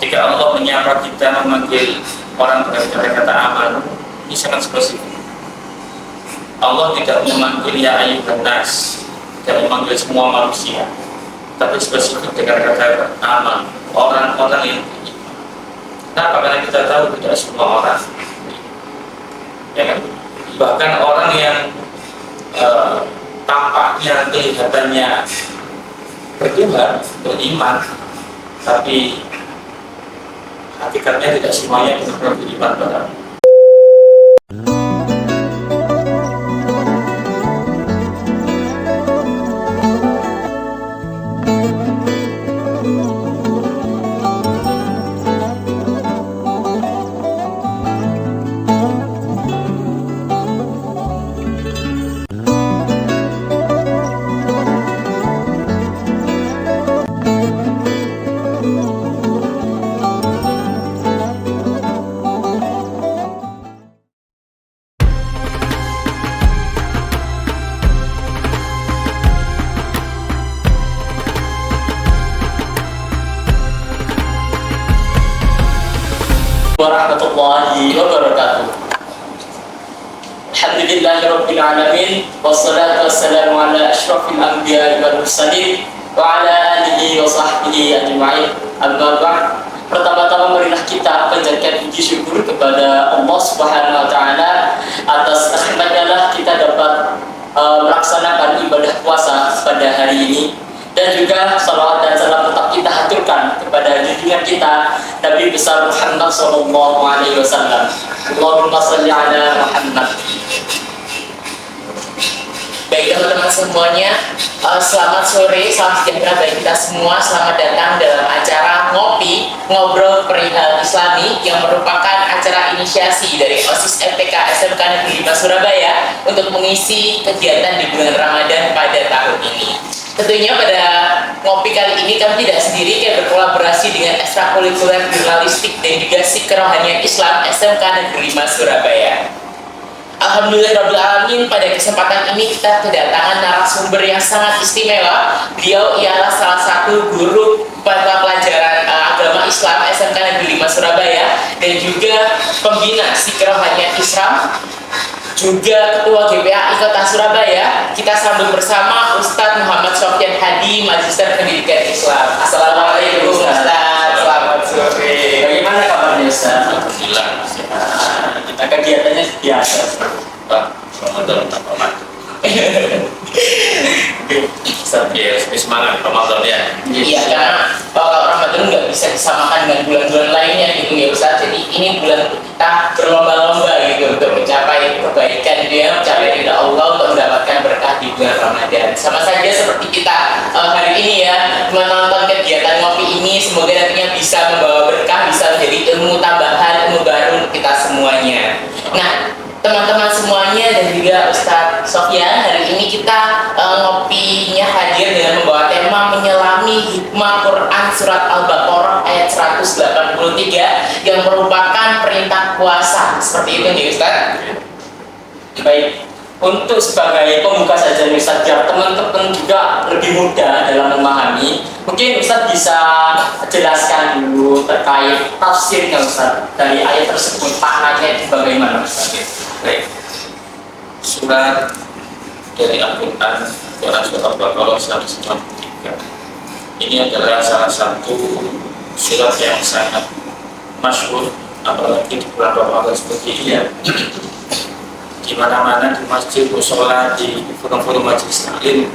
Ketika Allah menyapa kita, memanggil orang dengan kata-kata aman, ini sangat spesifik. Allah tidak memanggil ya ayyuhan nas, tidak memanggil semua manusia, tapi spesifik dengan kata aman, orang-orang yang beriman. Kenapa? Karena kita tahu tidak semua orang, ya kan? Bahkan orang yang tampaknya, kelihatannya bertuhan, beriman, tapi hakikatnya tidak semuanya benar-benar beriman pada Allah. Warahmatullahi wabarakatuh. Alhamdulillahirabbil alamin wassalatu wassalamu ala asyrafil anbiya'i wal mursalin wa ala alihi wa sahbihi ajma'in. Amma ba'd. Pertama-tama marilah kita panjatkan puji syukur kepada Allah Subhanahu wa taala atas rahmat-Nya kita dapat melaksanakan ibadah puasa pada hari ini. Dan juga salawat dan salam tetap kita haturkan kepada junjungan kita Nabi besar Muhammad sallallahu alaihi wasallam. Allahumma shalli ala Muhammad. Baik teman-teman semuanya, selamat sore, salam sejahtera bagi kita semua. Selamat datang dalam acara Ngopi, Ngobrol Perihal Islami, yang merupakan acara inisiasi dari OSIS FPK SMK Negeri 5 Surabaya untuk mengisi kegiatan di bulan Ramadan pada tahun ini. Tentunya pada ngopi kali ini kami tidak sendiri, kami berkolaborasi dengan ekstrakurikuler jurnalistik dan juga kerohanian Islam SMK Negeri 5 Surabaya. Alhamdulillahirabbil alamin, pada kesempatan ini kita kedatangan narasumber yang sangat istimewa. Beliau ialah salah satu guru mata pelajaran agama Islam SMK Negeri 5 Surabaya dan juga pembina kerohanian Islam, juga Ketua GPAI Kota Surabaya. Kita sambung bersama Ustadz Muhammad Sofyan Hadi, Magister Pendidikan Islam. Assalamualaikum Ustadz, selamat sore. Bagaimana kabarnya Ustadz? Alhamdulillah. Kita kegiatannya biasa. Pak, Ramadan tak aman. Semangat Ramadan ya. Iya, karena kalau Ramadan nggak bisa disamakan dengan bulan-bulan lainnya gitu ya Ustadz. Jadi ini bulan kita berlomba-lomba gitu untuk mencapai kebaikan dia, mencapai ridha Allah, untuk mendapatkan berkah di bulan Ramadan. Sama saja seperti kita hari ini ya, menonton kegiatan ngopi ini, semoga nantinya bisa membawa berkah, bisa menjadi ilmu tambahan, ilmu baru untuk kita semuanya. Nah, teman-teman semuanya dan juga Ustadz Sofyan, hari ini kita ngopinya hadir dengan membawa tema menyelami hikmah Quran surat Al-Baqarah ayat 183 yang merupakan perintah puasa. Seperti itu nih Ustadz. Baik, untuk sebagai pembuka saja nih Ustadz, biar teman-teman juga lebih mudah dalam memahami, mungkin Ustadz bisa jelaskan dulu terkait tafsirnya Ustadz dari ayat tersebut, maknanya itu bagaimana Ustadz? Baik. Surat dari Al-Quran, surat Al-Baqarah 193. Ini adalah salah satu surat yang sangat masyhur, apalagi di bulan Ramadan seperti ini ya. Di mana-mana, di masjid, musola, di forum-forum majelis taklim,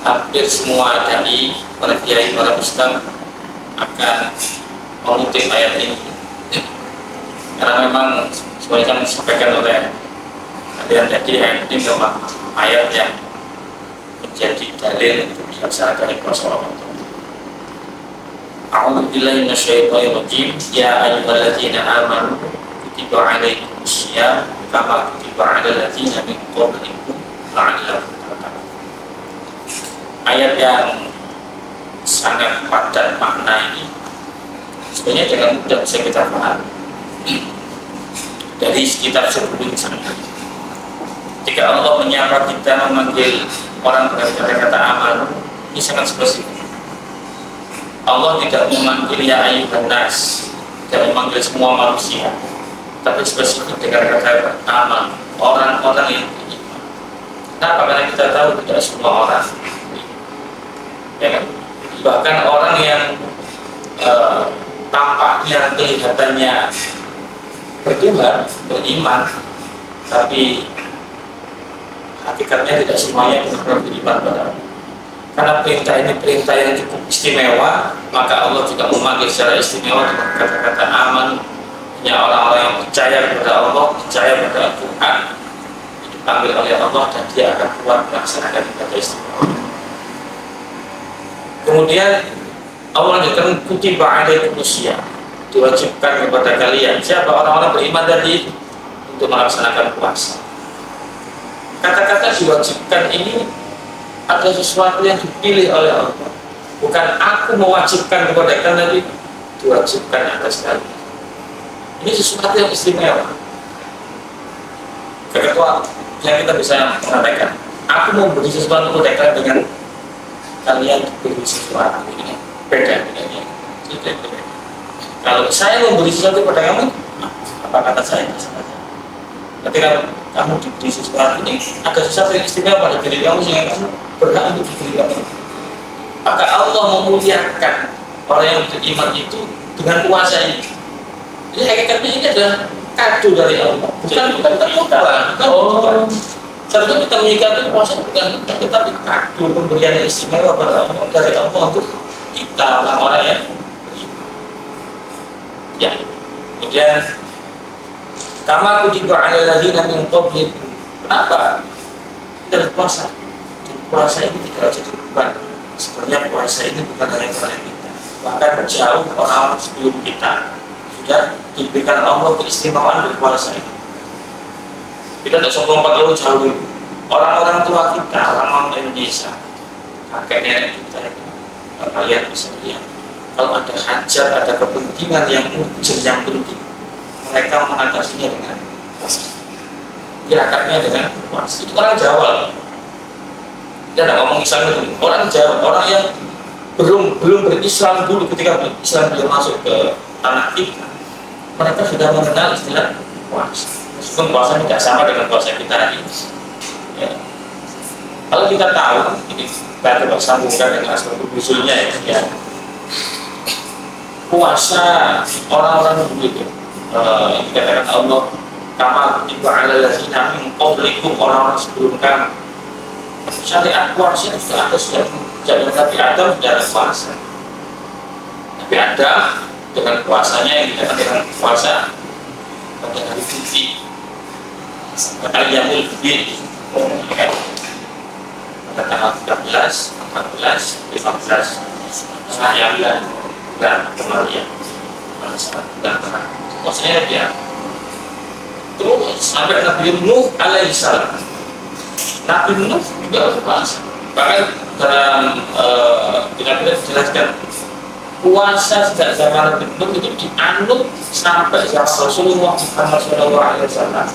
hampir semua dai, para kiai, para ustaz akan mengutip ayat ini. Karena memang semuanya kan disampaikan oleh kalian tadi, ayat ini memang ayat yang menjadi dalil untuk dilaksanakan puasa Ramadan. A'udzubillahi minasyaitonir rajim. Ya ayyuhalladzina amanu kutiba 'alaikumusiyam kama kutiba 'alal ladzina min qablikum la'allakum tattaqun. Ayat yang sangat padat makna ini sebenarnya dengan mudah bisa kita pahami dari sekitar 10 misalnya. Jika Allah menyapa kita, memanggil orang dengan kata-kata aman, ini sangat spesifik. Allah tidak memanggil ya ayyuhan nas, tidak memanggil semua manusia, tapi spesifik dengan kata aman, orang-orang yang beriman. Kenapa? Karena kita tahu tidak semua orang, ya kan? Bahkan orang yang tampaknya kelihatannya bertuhan, beriman, tapi hakikatnya tidak semuanya benar-benar beriman pada Allah. Karena perintah ini perintah yang cukup istimewa, maka Allah juga memanggil secara istimewa dengan kata-kata aman. Hanya orang-orang yang percaya kepada Allah, percaya kepada Al-Quran, dipanggil oleh Allah dan dia akan kuat melaksanakan ibadah istimewa. Kemudian Allah lanjutkan kutiba alaikumus syiyam, diwajibkan kepada kalian. Siapa orang-orang beriman tadi untuk melaksanakan puasa. Kata-kata diwajibkan ini ada sesuatu yang dipilih oleh Allah. Bukan aku mewajibkan kepada kalian, tapi diwajibkan atas kalian. Ini sesuatu yang istimewa. Ketua yang kita bisa mengatakan, aku mau beri sesuatu kepada kalian dengan kalian beri sesuatu ini beda bedanya. Kalau saya memberi sesuatu kepada kamu, apa kata saya? Ketika kamu diberi sesuatu ini ada sesuatu yang istimewa pada diri kamu sehingga kamu berhak untuk diberi kamu. Maka Allah memuliakan orang yang beriman itu dengan puasa ini. Jadi hakikatnya ini adalah kado dari Allah. Bukan kebutuhan. Seharusnya kita menyikapi puasa bukan tetapi kado pemberian yang istimewa pada Allah dari Allah untuk kita orang-orang yang beriman. Ya. Kemudian kama kutiba 'alal ladzina min qablikum. Kenapa? Kita puasa. Puasa ini tidak jadi beban. Sebenarnya puasa ini bukan hanya kepada kita, bahkan jauh orang-orang sebelum kita sudah diberikan Allah keistimewaan berpuasa ini. Kita tidak sombong pada jauh orang-orang tua kita, orang-orang Indonesia, kakek nenek kita, kalian bisa lihat kalau ada hajat, ada kepentingan yang urgent, yang penting, mereka mengatasinya dengan puasa. Gerakannya dengan puasa. Itu orang Jawa. Kita tidak ngomong Islam itu. Orang Jawa, orang yang belum berislam dulu ketika Islam belum masuk ke tanah kita, mereka sudah mengenal istilah puasa. Meskipun puasa tidak sama dengan puasa kita hari ini. Ya. Kalau kita tahu, ini kita bersambungkan dengan aspek usulnya ya. Puasa orang-orang dulu itu dikatakan Allah kama kutiba 'alal ladzina min qablikum, orang-orang sebelum kamu. Syariat puasa itu sudah ada sejak Nabi Adam sudah ada puasa. Nabi Adam dengan puasanya yang dikatakan dengan puasa pada hari Jumat, Ayyamul Bid, pada tanggal 13, 14, 15, saya dan kemarin dan puasanya dia. Terus sampai Nabi Nuh alaihissalam. Nabi Nuh juga berpuasa. Bahkan dalam kita jelaskan puasa sejak zaman Nabi Nuh itu dianut sampai zaman Rasulullah Muhammad SAW.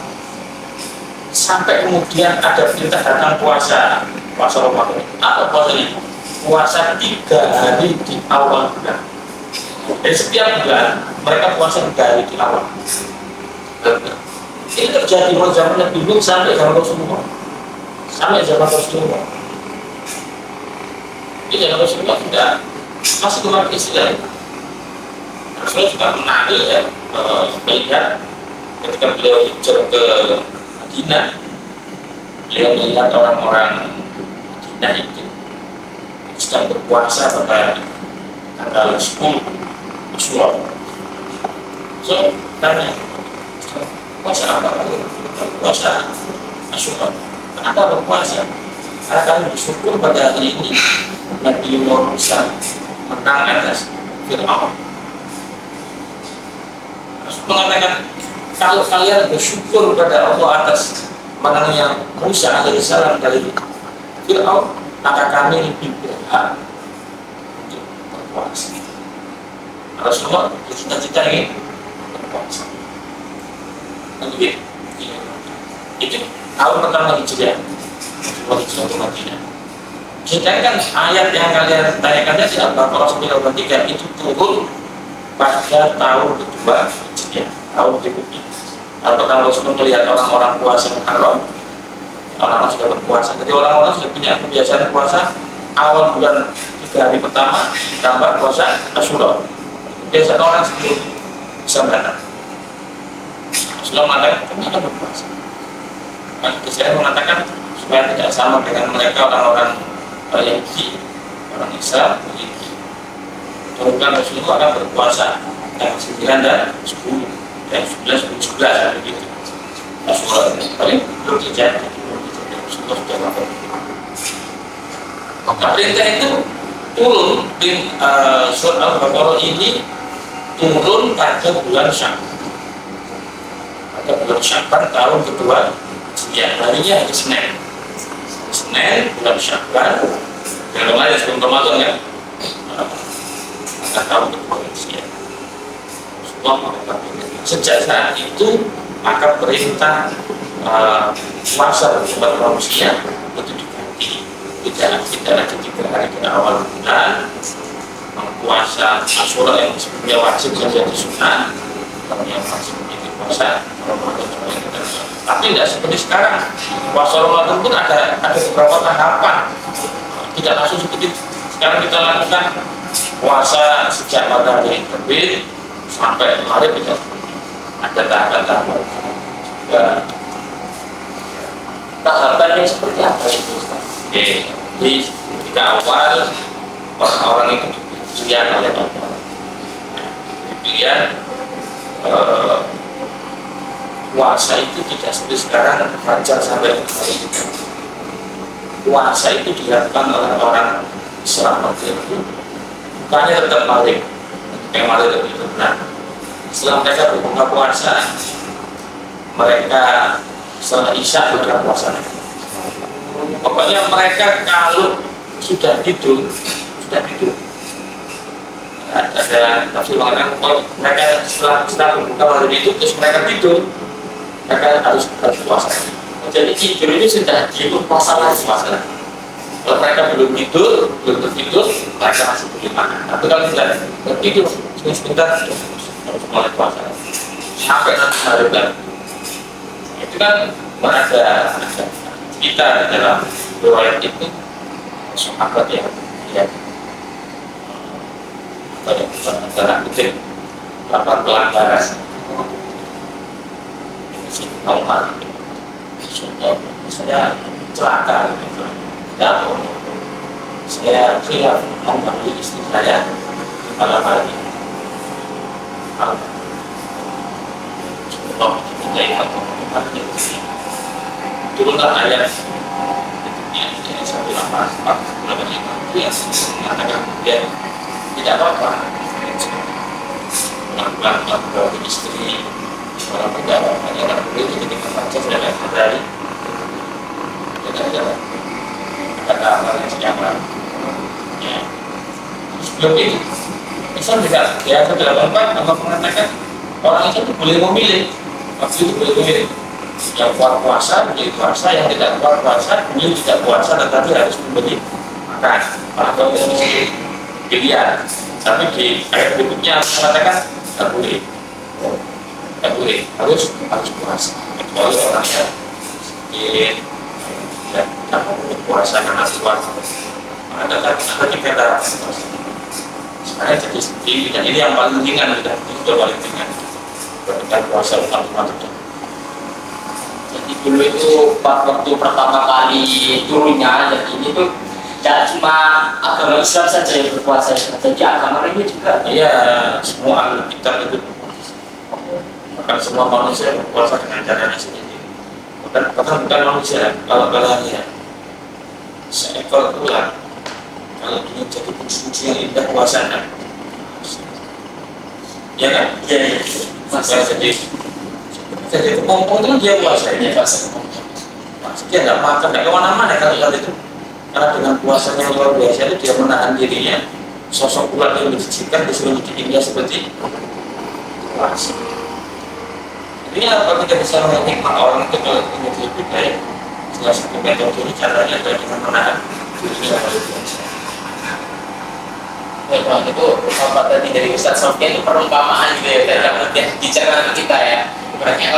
Sampai kemudian ada perintah datang puasa Ramadan. Apa puasa ini? Puasa 3 hari di awal bulan. Jadi setiap bulan mereka puasa 3 hari di awal. Ini terjadi mulai zaman Nabi Nuh sampai zaman Rasulullah. Sampai zaman Rasulullah. Ini zaman Rasulullah sudah masih kemarin istilah. Rasulullah juga menangis ya, melihat ketika beliau hijrah ke Madinah, beliau melihat orang-orang Madinah itu sedang berpuasa pada tanggal 10 Syawal. So, tanya, puasa apa? Puasa Asyura. Kenapa berpuasa? Karena kami bersyukur pada hari ini Nabi Musa menang atas Fir'aun. Mengatakan kalau kalian bersyukur pada Allah atas menangnya Musa alaihissalam dari Fir'aun, maka kami lebih berhak untuk berpuasa. Rasulullah cita-cita ini berpuasa. Jadi itu tahun pertama Hijriah, Rasulullah hijrah ke Madinah. Sedangkan ayat yang kalian tanyakan tadi Al-Baqarah 93 itu turun pada tahun kedua Hijriah, tahun berikutnya. Kalau Rasul melihat orang-orang puasa Muharram, orang-orang sudah berpuasa, jadi orang-orang sudah punya kebiasaan puasa awal bulan 3 hari pertama ditambah puasa Asyura. Biasanya orang sebelum bisa datang. Rasulullah mengatakan, kami akan berpuasa. Saya mengatakan supaya tidak sama dengan mereka orang-orang Yahudi, orang Islam, turunkan Rasulullah akan berpuasa tanggal 9 dan 10, dan 11, 11 begitu. Rasulullah tapi belum terjadi, Rasulullah sudah lapor. Maka perintah itu turun di surat Al-Baqarah ini turun pada bulan Sya'ban. Pada bulan Sya'ban tahun kedua, ya harinya hari Senin. Senin bulan Sya'ban, yang kemarin sebelum Ramadan kan, maka tahun kedua ya. Sejak saat itu maka perintah puasa buat manusia itu diganti. Tidak lagi 3 hari ke awal bulan, puasa Asyura yang sebelumnya wajib menjadi sunnah, yang wajib menjadi puasa Ramadan. Tapi tidak seperti sekarang. Puasa Ramadan pun ada beberapa tahapan. Tidak langsung seperti sekarang kita lakukan puasa sejak matahari terbit sampai maghrib, tidak ada tahapan-tahapan. Tahapannya seperti apa itu? Jadi ketika awal orang-orang itu dipilihan oleh Allah. Dipilihan puasa itu tidak seperti sekarang fajar sampai maghrib. Puasa itu dilakukan oleh orang Islam waktu itu bukannya tetap maghrib, yang maghrib itu benar. Setelah mereka berbuka puasa, mereka setelah Isya sudah puasa. Pokoknya mereka kalau sudah tidur. Ada tafsir mengatakan kalau mereka setelah berbuka maghrib itu terus mereka tidur, mereka harus puasa. Jadi tidur itu sudah dihitung puasa lagi. Kalau mereka belum tertidur, mereka masih boleh makan. Tapi kalau tidak tertidur, sebentar harus mulai puasa sampai nanti maghrib lagi. Itu kan ada kita di dalam riwayat itu sahabat yang antara kutip lapan pelanggaran Umar, saya celaka dan saya khilaf membantu istri saya malam hari. Allah turunlah ayat yang 1:8 yang mengatakan dia tidak apa-apa melakukan istri orang negara hanya anak boleh ketika baca dan dari kata hal yang senyaman ya. Sebelum itu Islam tidak ya 1:8 Allah mengatakan orang itu boleh memilih, waktu itu boleh memilih yang kuat puasa, boleh puasa, yang tidak kuat puasa, boleh tidak puasa, tetapi harus membeli makan atau membeli pilihan. Tapi di ayat berikutnya mengatakan tidak boleh, harus puasa kecuali orang yang sakit dan tidak mau puasa karena kuat. Ada kata sebenarnya jadi sedih dan ini yang paling ringan sudah paling ringan berkat puasa umat itu. Jadi dulu itu waktu pertama kali turunnya, jadi ini tuh tidak cuma agama Islam saja yang berpuasa, jadi agama lainnya juga. Iya, semua ahli kitab itu bahkan semua manusia berpuasa dengan caranya sendiri. Bahkan bukan manusia, kalau kalanya seekor ular kalau dia jadi puji yang indah puasanya, ya kan? Iya. Masa jadi kepompong itu dia puasa ini. Dia nggak makan, nggak kemana-mana kalau itu. Karena dengan puasanya luar biasa itu dia menahan dirinya. Sosok ular yang menjijikkan disuruh diingat seperti puasa. Ini apa kita bisa mengikmati orang itu kalau ingin lebih baik? Salah satu metode ini caranya adalah dengan menahan Ini yang luar biasa. Ya, Bang, itu apa tadi dari Ustadz Sofyan itu perumpamaan gitu ya, dan kemudian diceritakan ke kita ya. Ibaratnya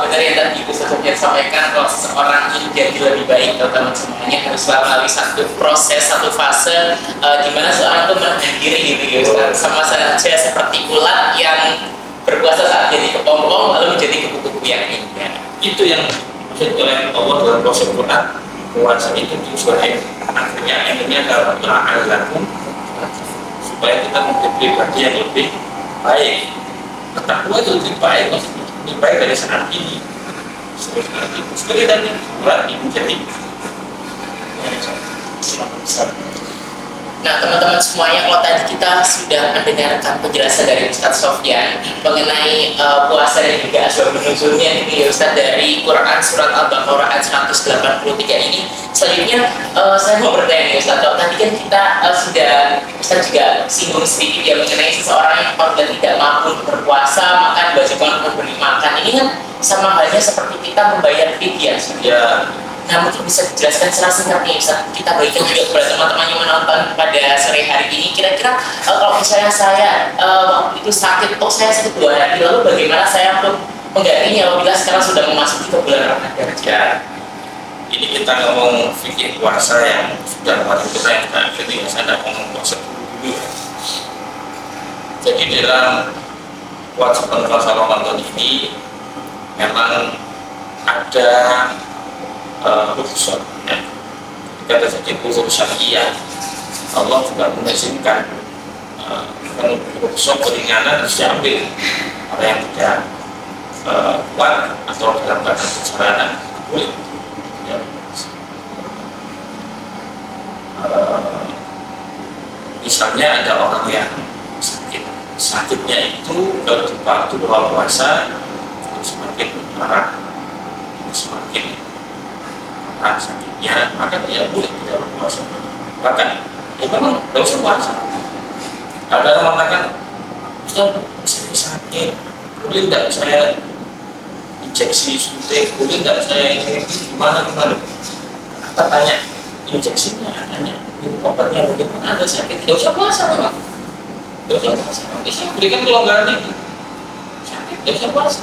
benar yang tadi Ustadz Sofyan sampaikan, kalau seseorang ingin jadi lebih baik, teman-teman semuanya harus melalui satu proses, satu fase di mana seorang itu menahan diri gitu ya Ustadz. Sama saja seperti ulat yang berpuasa saat jadi kepompong lalu menjadi kupu-kupu yang indah. Itu yang maksud oleh Allah dalam proses Quran. Puasa itu diusulkan akhirnya adalah la'allakum, supaya kita menjadi pribadi yang lebih baik. Takwa itu lebih baik, maksudnya lebih baik dari saat ini. Seperti tadi bulan ini jadi. Nah, teman-teman semuanya, kalau tadi kita sudah mendengarkan penjelasan dari Ustadz Sofyan mengenai puasa dan juga asbabun nuzulnya ini ya Ustadz, dari Quran surat Al-Baqarah ayat 183 ini. Selanjutnya saya mau bertanya nih Ustadz, kalau tadi kan kita Ustadz juga singgung sedikit ya mengenai seseorang yang apabila tidak mampu berpuasa maka diwajibkan memberi makan. Ini kan sama halnya seperti kita membayar fidyah Ya, Nah, mungkin bisa dijelaskan secara singkat nih, bisa kita bagikan juga kepada teman-teman yang menonton pada sore hari ini. Kira-kira kalau misalnya saya waktu itu sakit, saya sakit 2 hari, lalu bagaimana saya untuk menggantinya apabila sekarang sudah memasuki ke bulan Ramadan? ya. Ini kita ngomong fikih puasa yang sudah lama kita yang jadi saya tidak ngomong puasa dulu. Jadi dalam kewajiban puasa Ramadan ini memang ada khusus, ya. Kata jadi khusus syariah, Allah juga mengizinkan khusus keringanan harus diambil oleh yang tidak kuat atau dalam keadaan perjalanan boleh. Ya. Misalnya ada orang yang sakitnya itu kalau di waktu awal puasa semakin parah, semakin sakitnya, maka dia boleh tidak berpuasa. Bahkan ya memang tidak usah puasa. Ada yang mengatakan, Ustaz, saya sakit, boleh tidak saya injeksi suntik, boleh tidak saya ini gimana? Kita tanya, injeksinya adanya, obatnya bagaimana, ada sakit, tidak usah puasa memang. Tidak usah puasa. Saya berikan kelonggaran itu. Sakit, tidak usah puasa.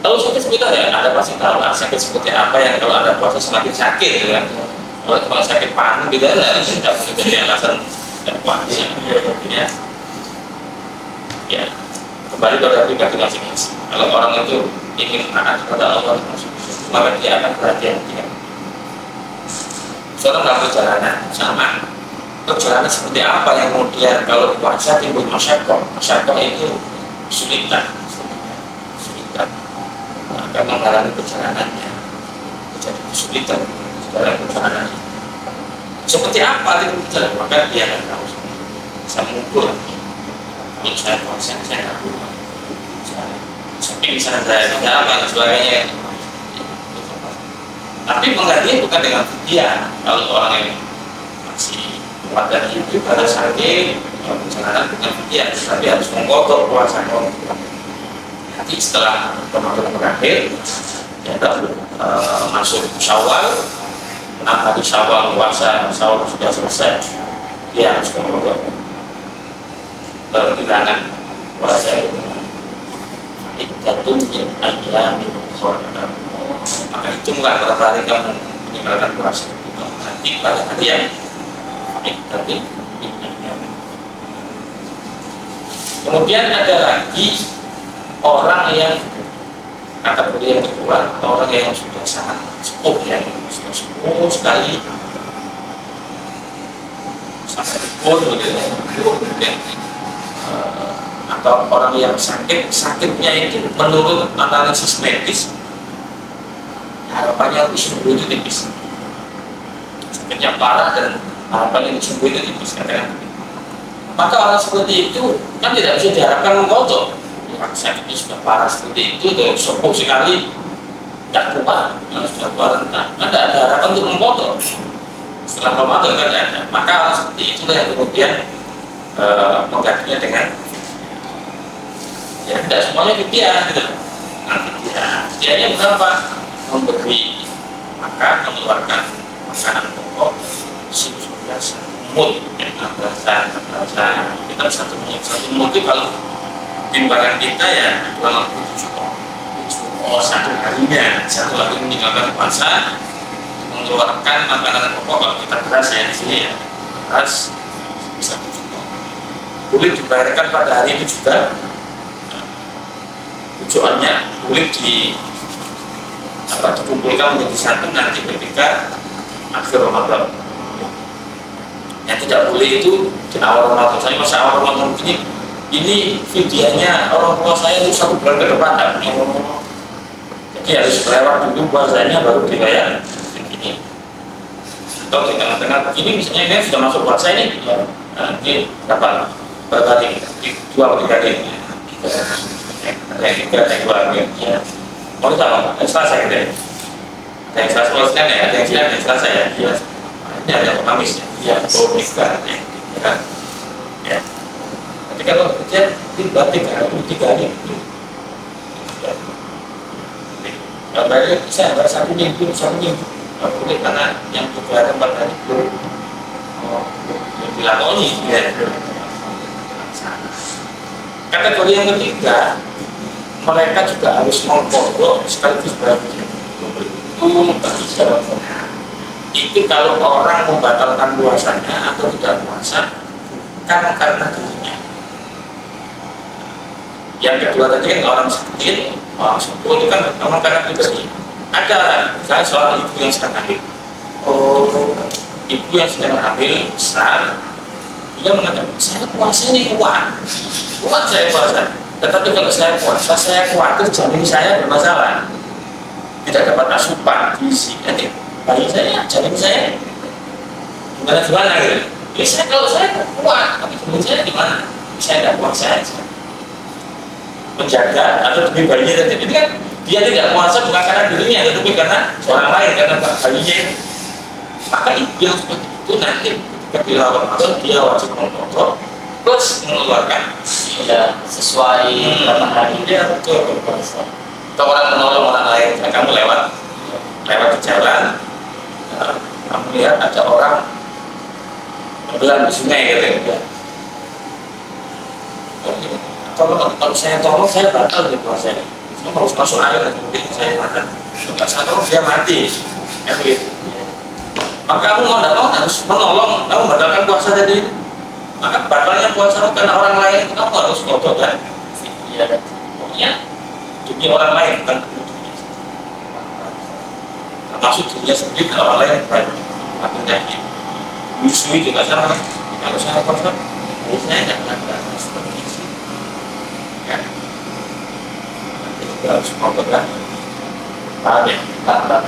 Kalau sakit sebentar ya, ada pasti tahu lah sakit seperti apa yang kalau ada puasa semakin sakit gitu kan. Kalau cuma sakit paru gitu kan, tidak bisa jadi alasan tidak puasa. Ya, ya. Kembali pada pribadi masing-masing. Kalau orang itu ingin taat kepada Allah, maka dia akan berhati-hati. Seorang dalam perjalanan sama. Perjalanan seperti apa yang kemudian kalau puasa timbul masyarakat itu kesulitan. Akan mengalami perjalanannya jadi kesulitan dalam perjalanannya. Seperti apa itu perjalanan, maka dia akan tahu. Saya mengukur kalau saya puasa saya tak lupa, saya pingsan, saya tidak apa dan sebagainya. Tapi menggantinya bukan dengan dia. Kalau orang yang masih kuat dan hidup pada sakit perjalanan bukan dia, tapi harus mengkotor puasa. Nanti setelah Ramadan berakhir, ya masuk Syawal, 6 hari Syawal puasa, Syawal sudah selesai, dia harus mengukur kehilangan puasa itu. Jatuh aja maka hitunglah berapa hari kamu meninggalkan puasa itu. Nanti pada hari yang tapi kemudian ada lagi orang yang kata beliau yang kedua, orang yang sudah sangat sepuh, yang sudah sepuh sekali sampai pun atau orang yang sakitnya itu menurut analisis medis harapannya untuk sembuh itu tipis, sakitnya parah dan harapannya untuk sembuh itu tipis, katakan. Maka orang seperti itu kan tidak bisa diharapkan mengkotor. Orang sakitnya sudah parah seperti itu, dan sepuh sekali, tidak kuat, sudah kuat rentah, tidak ada harapan untuk memotong. Setelah Ramadan kan ada, maka orang seperti itulah yang kemudian menggantinya dengan ya tidak semuanya fidyah gitu. Nah, fidyahnya berapa? Memberi makan, mengeluarkan makanan pokok pokok sudah satu mood yang bahasa kita satu mood itu kalau timbangan kita ya 27 satu harinya, satu hari meninggalkan puasa mengeluarkan makanan pokok. Kalau kita beras ya di sini ya beras bisa 7 ton. Kulit dibayarkan pada hari itu juga. Tujuannya kulit dikumpulkan menjadi satu nanti ketika akhir Ramadan. Yang tidak boleh itu di awal Ramadan. Saya masa awal Ramadan ini videonya orang tua saya itu 1 bulan ke depan. Jadi harus lewat dulu puasanya baru dibayar ini. Atau di tengah-tengah begini misalnya ini sudah masuk puasa ini, ini dapat berapa kali? 2 atau 3 kali. Yang 3 yang 2 ya. Mau sama? Selasa gitu ya. Yang Selasa Senin ya, yang Senin yang Selasa ya. Iya. Ini ada Kamis ya. Nikah ya. Ya. Tapi kalau kerja berarti 3 hari. Baru saya baru 1 minggu. Boleh karena yang 3 hari 4 hari belum dilakoni ya. Kategori yang ketiga, mereka juga harus mengkodok sekaligus berbagi. Itu kalau orang membatalkan puasanya atau tidak puasa kan karena dirinya. Yang kedua tadi kan orang sakit, orang sembuh itu kan memang karena pribadi. Ada misalnya seorang ibu yang sedang hamil. Ibu yang sedang hamil besar, dia mengatakan saya puasa ini kuat saya puasa. Tetapi kalau saya puasa, saya khawatir janin saya bermasalah, tidak dapat asupan gizi. Nanti bayi saya, janin saya gimana gitu. Ya kalau saya kuat, tapi janin saya gimana? Saya tidak puasa saja. Menjaga atau demi bayinya tadi ini kan dia tidak puasa bukan karena dirinya, tetapi karena orang lain, karena bayinya. Maka ibu yang seperti itu nanti ketika Ramadan dia wajib mengkodok plus mengeluarkan ya sesuai berapa hari dia betul. Atau orang menolong orang lain, kamu lewat di jalan, kamu lihat ada orang berbelan di sungai gitu ya. Kalau saya tolong saya batal di puasa. Saya harus masuk air dan kemudian saya makan. Kalau saya tolong dia mati, ya begitu. Maka kamu mau tidak mau harus menolong, kamu batalkan puasa tadi. Maka batalnya puasa karena orang lain, kamu harus kodok kan? Iya. Pokoknya demi orang lain bukan demi dunia. Termasuk dunia sendiri dan orang lain bukan. Artinya ini menyusui juga sama. Kalau saya puasa, saya tidak akan seperti itu. Ya. Kita harus kodok kan? Paham ya? Paham.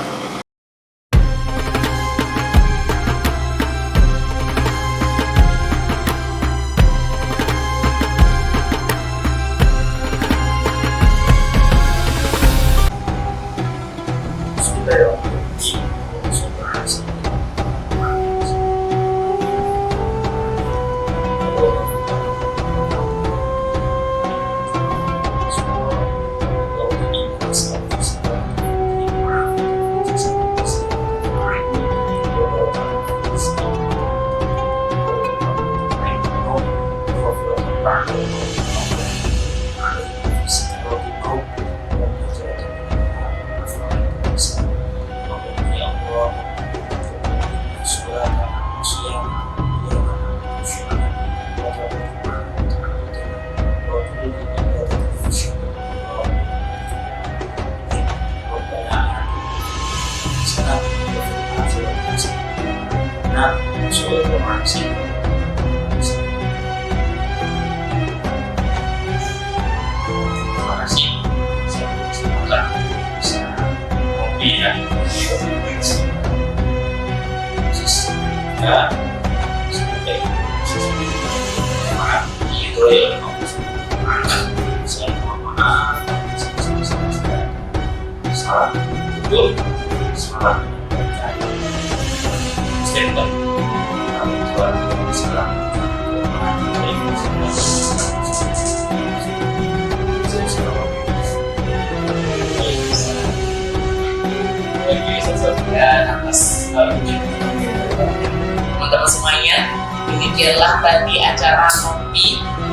semuanya. Demikianlah tadi acara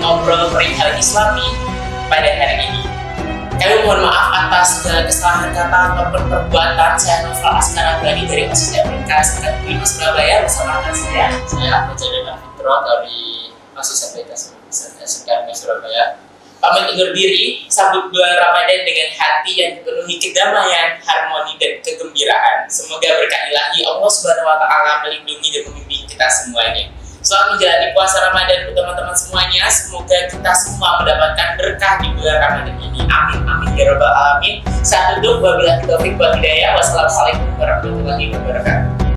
ngobrol perihal Islami pada hari ini. Kami mohon maaf atas segala kesalahan kata ataupun perbuatan. Saya Novel Askara Abadi dari Masjid Afrika Sekat 5 Surabaya bersama rekan saya Jaden Fitro dari Masjid Afrika Sekat 5 Surabaya. pamit undur diri, sambut bulan Ramadan dengan hati yang dipenuhi kedamaian, harmoni, dan kegembiraan. Semoga berkah ilahi Allah Subhanahu wa Ta'ala melindungi dan membimbing kita semuanya. Selamat menjalani puasa Ramadan untuk teman-teman semuanya. Semoga kita semua mendapatkan berkah di bulan Ramadan ini. Amin, amin, ya rabbal alamin. Saya tutup, wabillahi taufiq wal hidayah. Wassalamualaikum warahmatullahi wabarakatuh.